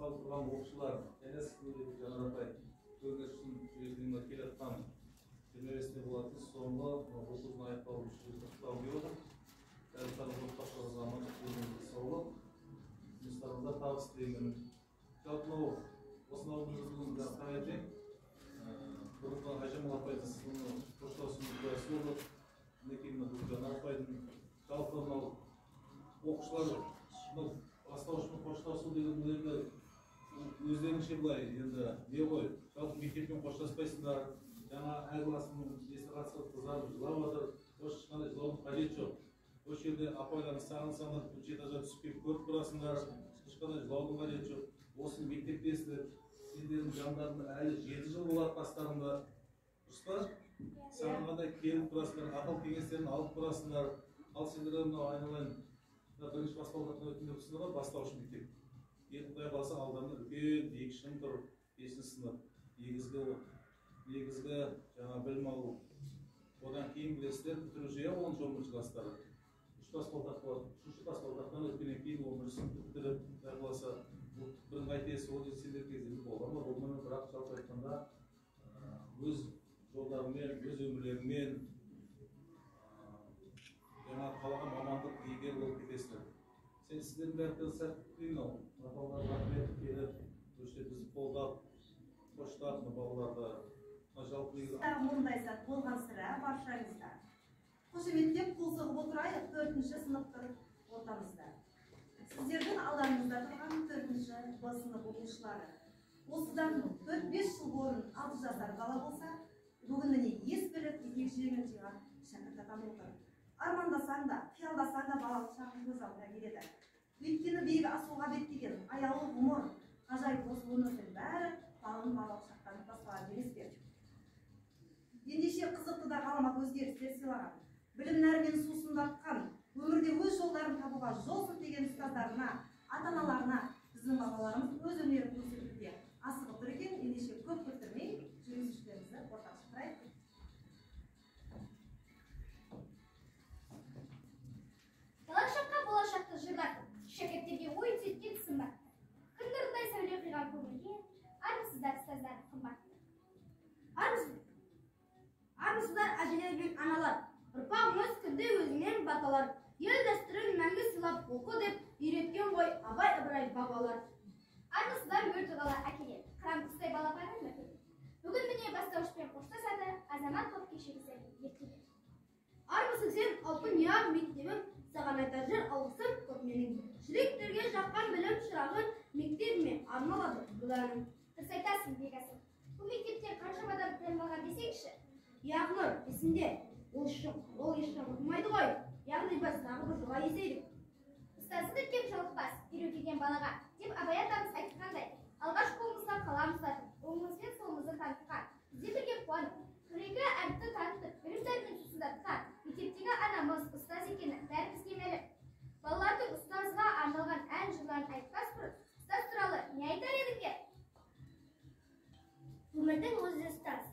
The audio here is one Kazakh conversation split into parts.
қалып тұрған оқушылар, және сіздерге жаңа апай көгершін жүрегіне келе жатқан журналистер болатын соңғы оқудың аяқталуы үшін құттықтау келіп отыр. Бәрі отбасылық замандық өмірге саулық, жұмыстарында табыс тілеймін. Жалпы осынау жүргізілген жастар айтайын. Бұрынғы Айжамал апайды сіздің қоштасуыңыз куәсі болдық. Мінекей Гүлжан апайдың жалпы мынау оқушылар бастауышпен қоштасу деген енді өздеріңше былай енді не ғой, жалпы мектеппен қоштаспайсыңдар, жаңа әр классының несі қатысып қыздар жылап жатыр, ешқандай жылаудың қажеті жоқ. Осы жерде апайларыңыз сағынсаңдар, бірінші этажға түсіп келіп көріп тұрасыңдар, ешқандай жылаудың қажеті жоқ. Осы мектепте сендердің жандарында әлі 7 жыл болады қастарында, дұрыс па? Сағынғандай келіп тұрасыңдар, ақыл кеңестерін алып тұрасыңдар. Ал сендер мынау айналайын бірінші бастауыштан өтінде тұрсыңдар ғой, бастауыш мектеп. Енді құдай қаласа алдарында үлкен 2 шың тұр, 5 сынып. Негізгі жаңа білім алу. Одан кейін білесіздер, бітіруші 10-11 кластары. 3 баспалдақ болады. 3-ші баспалдақтан өткеннен кейін 11 сыныпты бітіріп, құдай қаласа бірыңғай тест ол сендер кезінде болған ба? Болмай, бірақ жалпы айтқанда өз жолдарымен, өз өмірлерімен жаңа қалаған мамандық егер болып кетесіздер. Сіздердің бәрі сәтті дейін ау. Балаларға рахмет келіп, бізді қолдап, қоштап балаларды жалпы негізі. Мұндай сәт болған сірә баршаңызда. Қошеметтеп қол соғып отырайық 4-ші сыныптың ортамызда. Сіздердің алдарыңызда тұрған 4-ші Б сынып оқушылары. Осыдан 4-5 жыл бұрын 6 жасар бала болса, бүгініне ес біліп, етек-жеңін жиған шәкірт атанып отыр. Армандасаң да, қиялдасаң да балалық шағын көз алдына келеді. Өйткені биік асуға беттеген аялы ғұмыр, ғажайып осы өмірдің бәрі балалық шақтан басталады емес пе? Ендеше қызықты да ғаламат өзгерістер сыйлаған, білім нәрімен сусындатқан, өмірде өз жолдарын табуға жол сілтеген ұстаздарына, ата-аналарына біздің балаларымыз өз өнерін көрсетуге асығып тұр екен. Ендеше көп күттірмей жүргізушілерімізді ортаға шақырайық. Болашақты жырлатып, шәкірттерге ой түзеткен сымбатты. Күн нұрындай сәуле құйған көңілге, армысыздар ұстаздар қымбатты. Армысыздар әжелер мен аналар, ұрпағымыз күнде өзінен баталар. Ел дәстүрін мәңгі сыйлап оқы деп үйреткен ғой Абай Ыбырай бабалар. Армысыздар мөр тұлғалы әкелер, қыран құстай балапанын мәкелер. Бүгін міне бастауышпен қоштасады, азамат боп кешегісі ертелер. Армысың сен алтын яғ мектебім, саған айтар жыр алғысым көп менің. Жүректерге жаққан білім шырағын мектебіме арналады бұланың. Дұрыс айтасың бекасың. Бұл мектепте қаншамадан білім алған десеңші? Яғнұр, есімде, ол ешқашан ұмытылмайды ғой. Яғни біз тағы бір жолға есейдік. Ұстазды кем жалықпас, үйретілген балаға, деп Абай атамыз айтқандай, алғаш қолымызға қаламыздатып, оңымызбен солымызды танытқан, бізде бірге қуанып, күрегі әріпті танытып, білімдермен сусындатқан, мектептегі анамыз ұстаз екені бәрімізге мәлім. Балалардың ұстазға арналған ән жырларын айтпас бұрын, ұстаз туралы не айтар едіңдер? Өмірдің өзі ұстаз.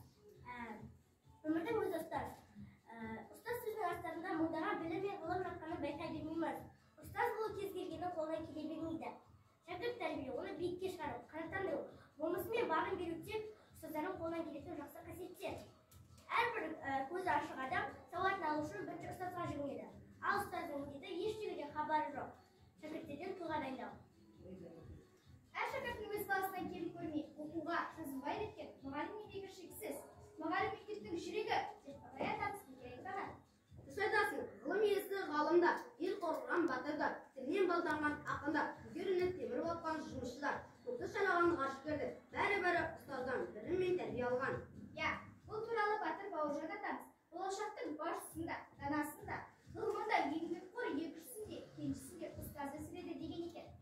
Ұстаз сөзінің астарында мыңдаған білім мен ғылым жатқанын байқай бермейміз. Ұстаз болу кез келгеннің қолынан келе бермейді. Шәкірт тәрбие, оны биікке шығарып, қанаттандыру, болмысымен бағын беру тек ұстаздардың қолынан келетін жақсы қасиеттер. Әрбір көзі ашық адам сауатын алу үшін бірінші ұстазға жүгінеді. Ал ұстаздың міндеті еш хабары жоқ. Шәкірттерден тұлға дайындау. Әр шәкірттің өз баласынан кем көрмей, оқуға жазылмайды екен, мұғалім еңбегі шексіз. Мұғалім мектептің жүрегі, деп Абай атамыз бекер айтқан. Дұрыс айтасың, ғылым иесі ғалымдар, ел қорғаған батырдар, тілінен балданған ақындар, көздеріне темір болған жұмысшылар, көкті шанаған ғашықтарды, бәрі ұстаздан білім мен тәрбие алған. Я, бұл туралы батыр Бауыржан атамыз, болашақтың басшысында, данасында, ғылымында еңбекқор екіншісінде, кеншісінде ұстаз өсіреді деген екен.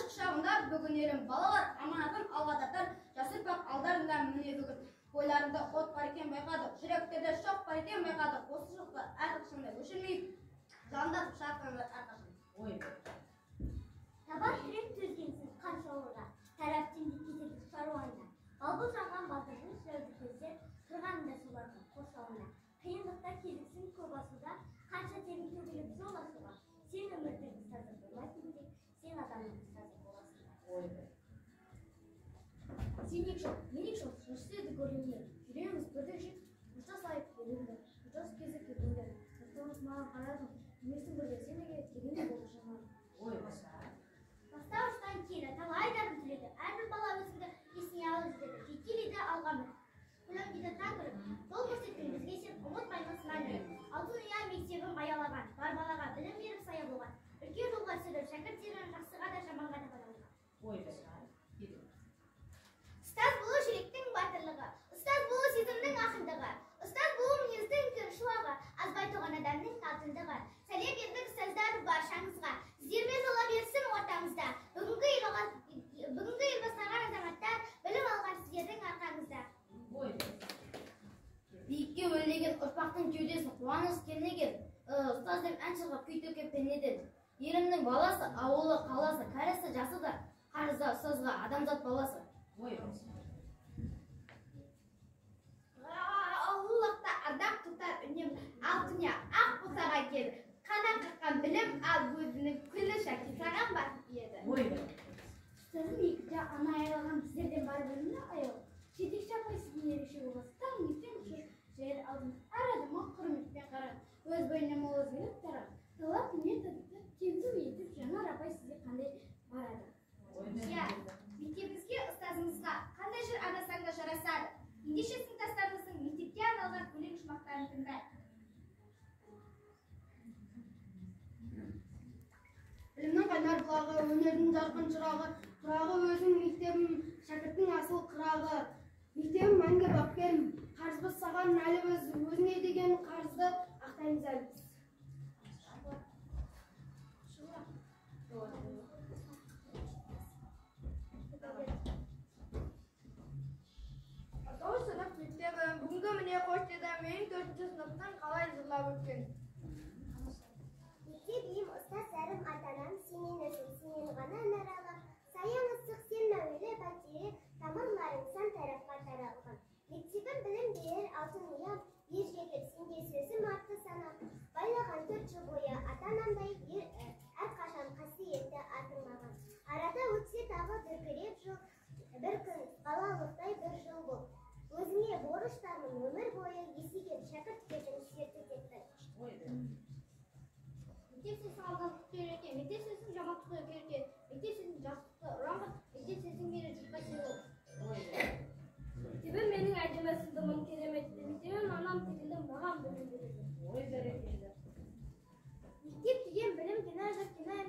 Жаш шағында бүгін елім балалар аманатын алға тартар. Жас ұрпақ алдарында міне бүгін. Бойларында от бар екен байқадық, жүректерде шоқ бар екен байқадық. Осы шоқты әрқашанда өшірмейік, жандасып шарқаңдар әрқашан. Табар жүрек төзгенсіз қанша олға, тараптен де кетеді шаруанда. Балбыл жанған батырдың сөзді көздер, тұрғанында солардың қоршауында. Қиындықта кезіксін көп асуда, қанша терін төгіліп жол ашуға. Сен өмірдің ұстазы болмайсың тек, сен адамның ұстазы боласың. Сенек жоқ, менек жоқ, жұрседі көрінер. Жүреміз бірден жет, ұштас айып келіңдер, ұштас кезі кетіңдер. Жастауыз маған қарадың, еместің бірде сенеге дегенде болды жаңар. Ой, баса. Бастауыштан келі, талай дарын түледі, әрбір бала өзіңді есіне алып жүреді, жетелейді алға бір. Күлім дейді таң тұрып, жол көрсеткен бізге сен ұмытпаймын сынай жүріп. Алтын ұя мектебім аялаған, бар балаға білім беріп сая болған. Үлкен жолға түсіріп, шәкірттерін жақсыға да жаманға да бадалған. Ой, баса. Ұстаз болу жүректің батырлығы, ұстаз болу сезімнің ақындығы, ұстаз болу мінездің көр шуағы, азбай туған адамның алтындығы. Сәлем бердік ұстаздар баршаңызға, сіздермен жола берсін ортамызда. Бүгінгі ел бастаған азаматтар, білім алған сіздердің арқаңызда. Биікке өрлеген ұрпақтың кеудесін қуаныс кернеген, ұстаз деп ән шығып күй төкеп пенеден. Елімнің баласы, ауылы, қаласы, кәрісі, жасы да, қарызда ұстазға адамзат баласы. Ой, баса. Аллахта ардақ тұтар үнем, алтыня ақ бұтаға келді. Қанат қаққан білім, ал өзінің күлі шәкі саған басып еді. Ой, баса. Ұстазым екіде ана айлаған біздерден бар білімді аял. Жетекші апай сіздің ерекше боласы, таң еттен ұшыр, жер алдым, әр адыма құрметпен қарап, өз бойына мол өзгеріп тарап, талап методты тезу етіп, жаңар апай сізге қандай барады. Иә, мектебімізге ұстазымызға қандай жыр арнасаң да жарасады. Ендеше сыныптастарымыздың мектепке арналған өлең жұмақтарын тыңдайық. Білімнің қайнар бұлағы, өнердің жарқын шырағы, тұрағы өзің мектебім, шәкірттің асыл қырағы. Мектебім мәңгі бапкерім, қарызбыз саған әлі өзіңе деген қарызды ақтаймыз әлі біз. Атауы сынып мектебім, бүгінгі міне қош деді, мен 4-ші сыныптың қалай жырлап өткен. Мектеп ем ұстаз әрім атанам, сенен өсім, сенен ғана наралам. Саяң ыстық сен мәуелі бәтері, тамырларың сан тарапқа таралған. Мектебім білім берер алтын ұям, ер жетіп сенде сөзім артты санам. Байлаған 4 жыл бойы ата-анамдай әрқашан қасиетті атың маған. Арада өтсе тағы дүркіреп жыл, бір күн балалықтай бір жыл бол. Өзіңе борыштармын өмір бойы есеген шәкірттердің серті текті. Мектеп сіздің алдандықты үйреткен, мектеп сіздің жамандықты үйреткен, мектеп сіздің жақсылықты ұранған, мектеп сіздің мені жұртқа сыйлау. Мектебім менің әдемі сындымым керемет, мектебім анам тегінде маған білім береді. Ой, бәрекелді. Мектеп деген білім,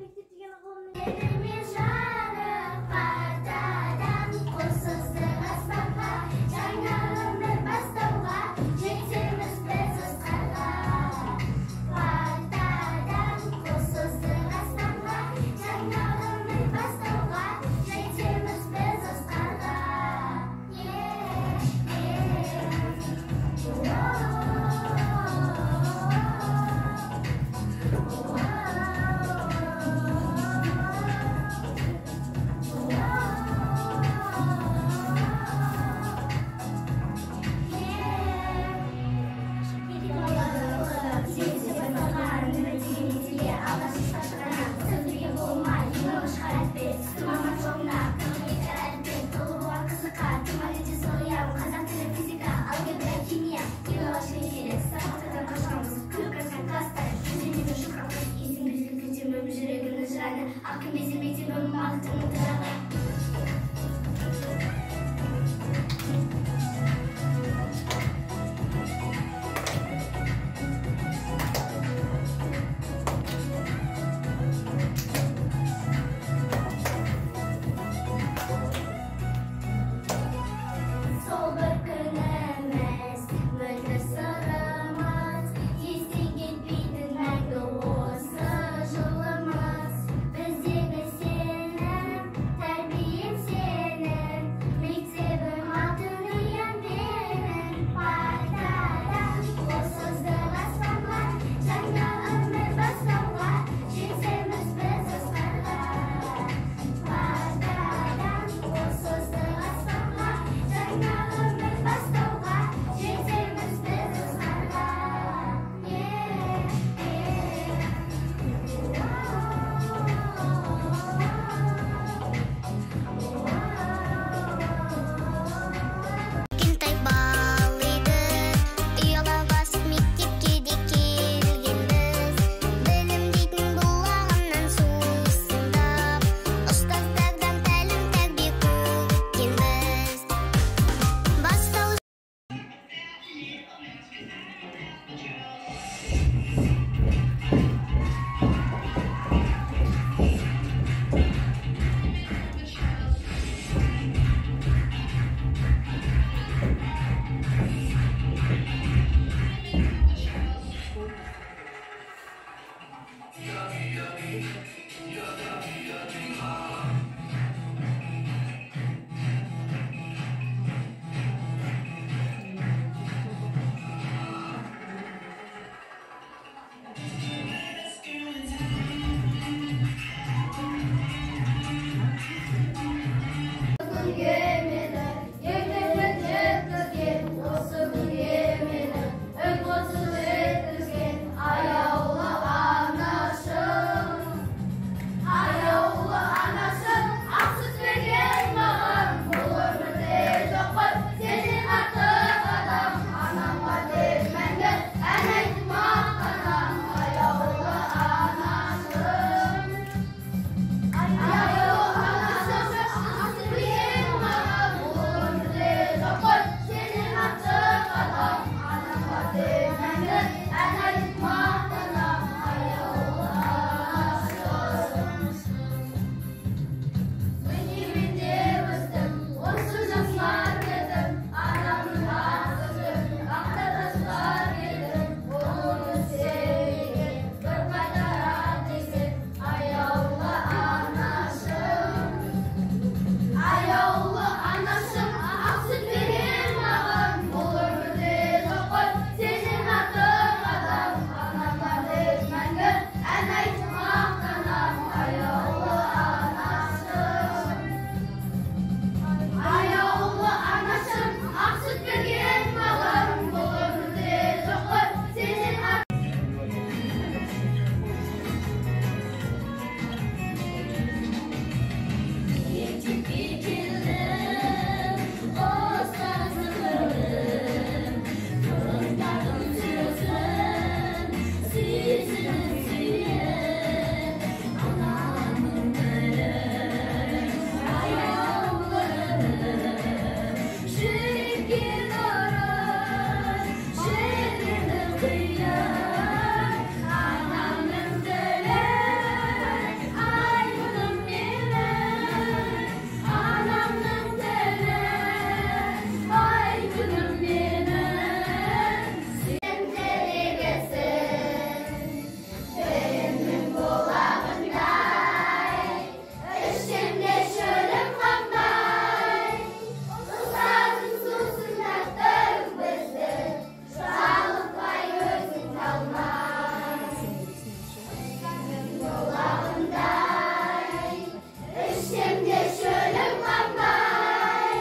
мектеп деген ғылым. Еліме жарық қайтадан қосылсын аспанға, жаңа өмір бастауға, жетеміз біз асқарға. Қайтадан қосылсын аспанға, жаңа өмір бастауға, жетеміз біз асқарға. Akımızı mektebim altını tarağı. Sol bir kırmızı, müdür sarımız, Esti gitmedin ben de olsa jılımız. Bizi bir senem, Şimdi şölüm kanday,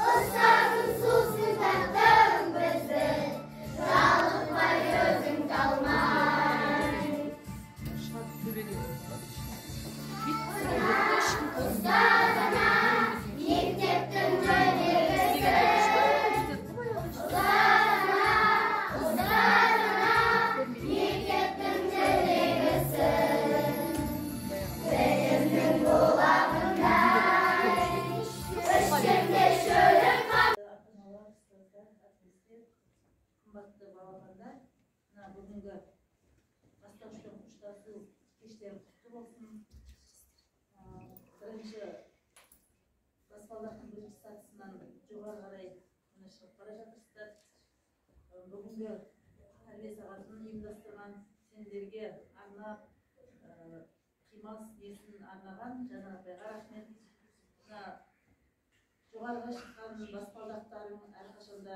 ıslazın susuz taktın bizi, sağlıkla gözüm kalmay. Ustazına mekteptin dönüyorsun, ustazına mekteptin dönüyorsun. Benim kulağımdan üstümde şölüm Ата-аналар, ұстаздар, әріптестер, қымбатты балапандар, мына бүгінгі бастауыштың ұштасу кештері құтты болсын. Бірінші баспалдақтың бірінші сатысынан жоғары қарай мына шығып бара жатырсыздар. Бүгінгі тәрбие сағатын ұйымдастырған сендерге арнап қимас несін арнаған Жанар апайға рахмет. Мына жоғарыға шыққан баспалдақтарың әрқашанда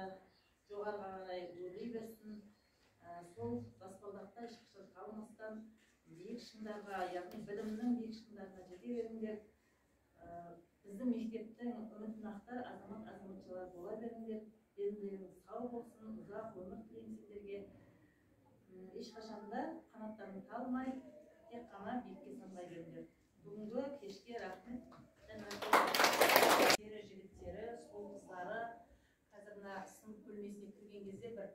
жоғарыға қарай өрлей берсін. Сол баспалдақта ешқашан қалмастан биік шыңдарға, яғни білімнің биік шыңдарына жете беріңдер. Біздің мектептің үмітін ақтар азамат азаматшалар бола беріңдер. Деніңіз сау болсын, ұзақ өмір тілеймін сендерге. Ешқашанда қанаттарын талмай, тек қана биікке самғай беріңдер. Бүгінгі кешке рахмет. Жігіттері, сұлу қыздары қазір мына сынып бөлмесіне кірген кезде бір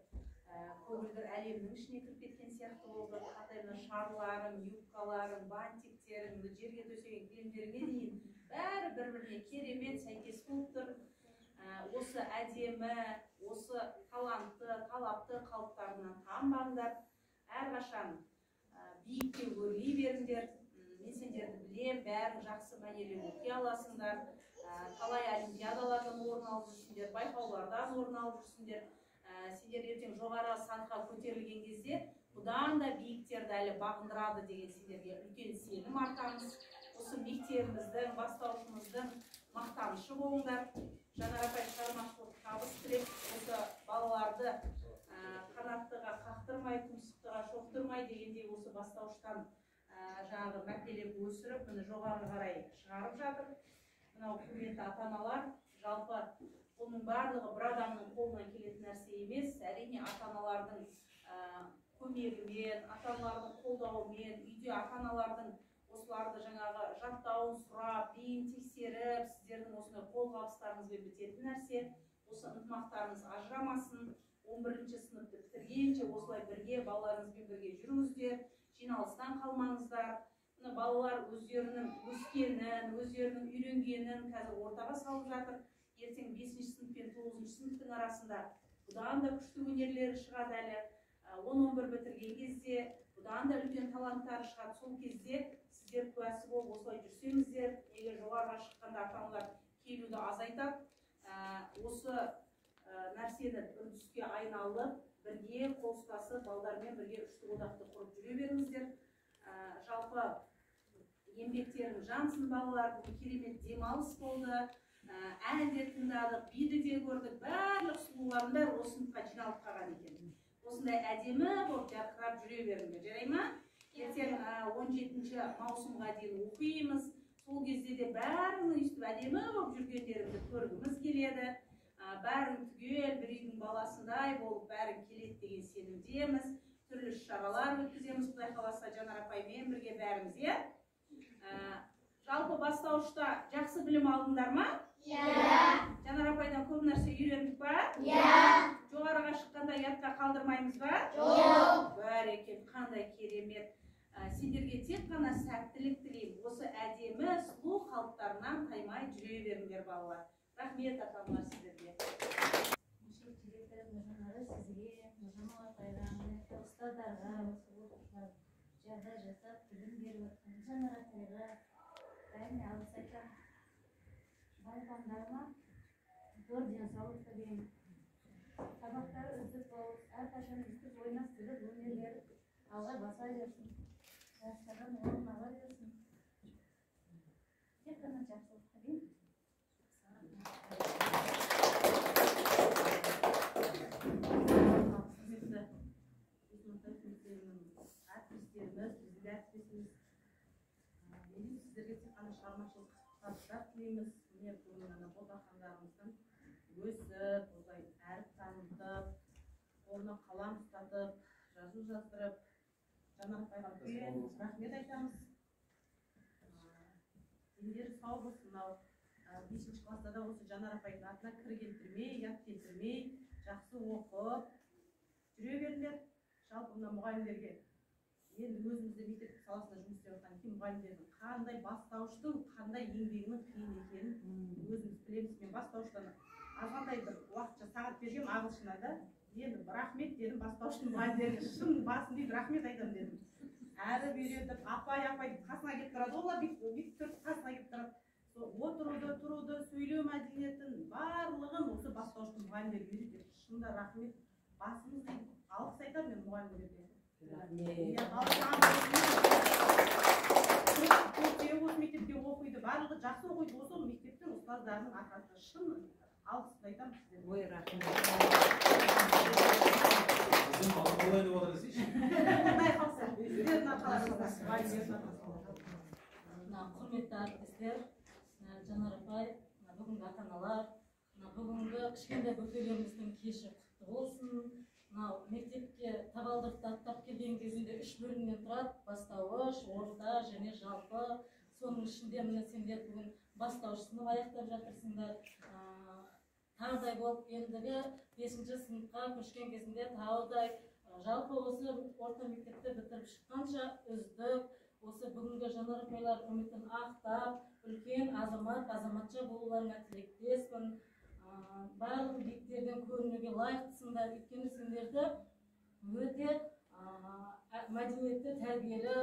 көгілдір әлемнің ішіне кіріп кеткен сияқты болды. Қатайна шарларың, юбкаларың, бантиктерің, жерге төсеген киімдеріңе дейін бәрі бір-біріне керемет сәйкес болып тұр. Осы әдемі, осы талантты, талапты қалыптарынан танбаңдар. Әрқашан биікке өрлей беріңдер. Мен сендерді білем, бәрің жақсы мәнерлеп оқи аласыңдар. Талай олимпиадалардан орын алып жүрсіңдер, байқаулардан орын алып жүрсіңдер. Сендер ертең жоғары санға көтерілген кезде бұдан да биіктерді әлі бағындырады деген сендерге үлкен сенім артамыз. Осы мектебіміздің, бастаушымыздың мақтанышы болыңдар. Жанар апай шығармашылық табыс тілеп, осы балаларды қанаттыға қақтырмай, тұмсықтыға шоқтырмай дегендей осы бастауыштан жаңағы мәпелеп өсіріп, мұны жоғары қарай шығарып жатыр. Мынау құрметті ата-аналар, жалпы бұның барлығы бір адамның қолынан келетін нәрсе емес. Әрине ата-аналардың көмегімен, ата-аналардың қолдауымен, үйде ата-аналардың осыларды жаңағы жаттауын сұрап, бейін тексеріп, сіздердің осындай қолғабыстарыңызбен бітетін нәрсе. Осы ынтымақтарыңыз ажырамасын. 11-ші сыныпты бітіргенше осылай бірге балаларыңызбен бірге жүріңіздер, жиналыстан қалмаңыздар. Балалар өздерінің өскенін, өздерінің үйренгенін қазір ортаға салып жатыр. Ертең 5-ші сынып пен 9-ші сыныптың арасында бұдан да күшті өнерлері шығады әлі. 10-11 бітірген кезде бұдан да үлкен таланттары шығады. Сол кезде сіздер куәсі болып осылай жүрсеңіздер, егер жоғарыға шыққанда ата-аналар келуді азайтады. Осы нәрсені үрдіске айналып, бірге қол ұстасып, балалармен бірге үштік одақты құрып жүре беріңіздер. Жалпы еңбектерің жансын балалар, бұл керемет демалыс болды. Ән де тыңдадық, биді де көрдік, барлық сұлулардың бәрі осы сыныпқа жиналып қалған екен. Осындай әдемі болып жарқырап жүре беріңдер, жарай ма? Ертең 17 маусымға дейін оқимыз. Сол кезде де бәрінің өйстіп әдемі болып жүргендеріңді көргіміз келеді. Бәрің түгел бір үйдің баласындай болып бәрің келеді деген сенімдеміз. Түрлі шаралар өткіземіз, Құдай қаласа Жанар апаймен бірге бәріміз, е? Жалпы бастауышта жақсы білім алдыңдар ма? Жанар апайдан көп нәрсе үйрендік па? Жоғарыға шыққанда ұятқа қалдырмаймыз ба? Жоқ. Бәрекелді, қандай керемет. Сендерге тек қана сәттілік тілеймін. Осы әдемі сұлу қалыптарынан таймай жүре беріңдер балалар. Рахмет ата-аналар сіздерге. Сізге, Нұржамал апайға, ұстаздарға, жағдай жасап, білім беріп отқан Жанар апайға бәріне алғыс айтамын. Балапандарыма зор денсаулық тілеймін. Сабақтары үздік болып, әрқашан үздік ойнап жүріп, өнерлері алға баса берсін. Жастардан орын ала берсін. Тек қана жақсылық тілеймін. Сіздерге тек қана шығармашылық болашақ тілейміз. Міне бүгін ана ботақандарымыздың өсіп, осылай әріп танытып, қолына қалам ұстатып, жазу жаздырып, Жанар апайға үлкен рахмет айтамыз. Дендері сау болсын. Мынау 5-ші класста да осы Жанар апайдың атына кір келтірмей, ұят келтірмей, жақсы оқып жүре беріңдер. Жалпы мына мұғалімдерге енді өзімізде мектеп саласында жұмыс істеп жатқан кейін мұғалімдердің қандай бастауыштың, қандай еңбегінің қиын екенін өзіміз білеміз. Мен бастауыштан азғантай бір уақытша сағат бергем ағылшыннан да. Енді рахмет дедім бастауыштың мұғалімдерге, шын басын дейді рахмет айтамын дедім. Әріп үйретіп, апай қасына келіп тұрады, олар бүйтіп тұрып қасына келіп тұрады. Отыруды, тұруды, сөйлеу мәдениетін барлығын осы бастауыштың мұғалімдерге үйретеді. Шынында рахмет, басымыз дейді, алғыс айтамын мен мұғалімдерге. Осы мектепте оқиды, барлығы жақсы оқиды, осы мектептің ұстаздарының арқасында шын алғыс айтамын сіздерге. Ой, рахмет. Bizim kolay da olur deseydi. Құдай қалса, өздерінің арқаларыңызда. Құрметті әріптестер, Жанар апай, бүгінгі ата-аналар, бүгінгі кішкентай бөпелеріміздің кеші құтты болсын. Мектепке табалдырықты аттап келген кезінде 3 бөлімнен тұрады: бастауыш, орта және жалпы. Соның ішінде міне сендер бүгін бастауыш сынып аяқтап жатырсыңдар. Тағыдай болып ендігі 5-ші сыныпқа көшкен кезінде тағыдай жалпы осы орта мектепті бітіріп шыққанша үздік, осы бүгінгі Жанар апайлар үмітін ақтап, үлкен азаматша болуларына тілектеспін. Барлық биіктерден көрінуге лайықтысыңдар, өйткені сендерді өте мәдениетті, тәрбиелі,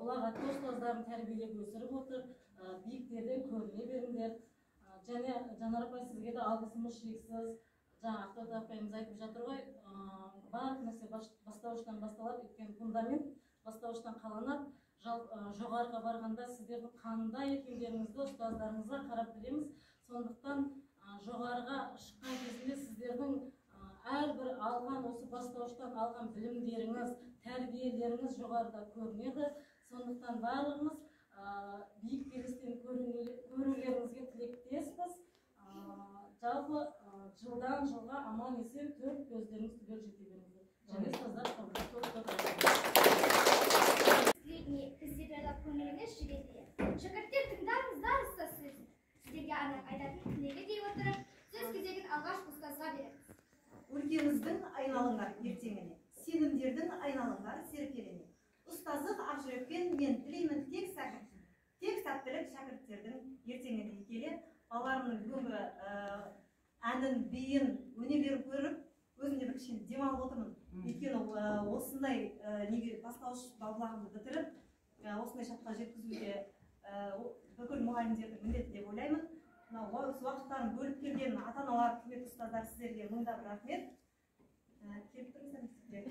ұлағатты ұстаздарын тәрбиелеп өсіріп отыр. Биіктерден көріне беріңдер. Және Жанар апай, сізге де алғысымыз шексіз. Жаңа Ақтоты апайымыз айтып жатыр ғой, барлық нәрсе бастауыштан басталады, өйткені фундамент бастауыштан қаланады. Жоғарыға барғанда сіздердің қандай екендеріңізді ұстаздарыңызға қарап білеміз. Сондықтан жоғарыға шыққан кезінде сіздердің әрбір алған, осы бастауыштан алған білімдеріңіз, тәрбиелеріңіз жоғарыда көрінеді. Сондықтан барлығымыз биік белестен көрулеріңізге тілектеспіз. Жалпы жылдан жылға аман есен төрт көздеріңіз түгел жете беріңіздер. Және ұстаздар Средний іздерді көңіліңіз жүреді. Шәкірттер, тыңдаңыздар ұстаз сөзін. Сіздерге айтатын тілегі дей отырып, сөз кезегін алғаш ұстазға береміз. Өлкеміздің айналыңдар ертеңіне, сенімдердің айналыңдар серкелене. Ұстаздық ақжүрекпен мен тілеймін тек сәттілік шәкірттердің ертеңіне келе. Балаларымның бүгінгі әнін, биін, өнерлерін көріп, өзімде бір кішкене демалып отырмын. Өйткені осындай бастауыш балаларымды бітіріп, осындай шаққа жеткізуге бүкіл мұғалімдердің міндеті деп ойлаймын. Осы уақыттарын бөліп келген ата-аналар, құрметті ұстаздар, сіздерге мыңдап рахмет. Келіп тұрыңыздар.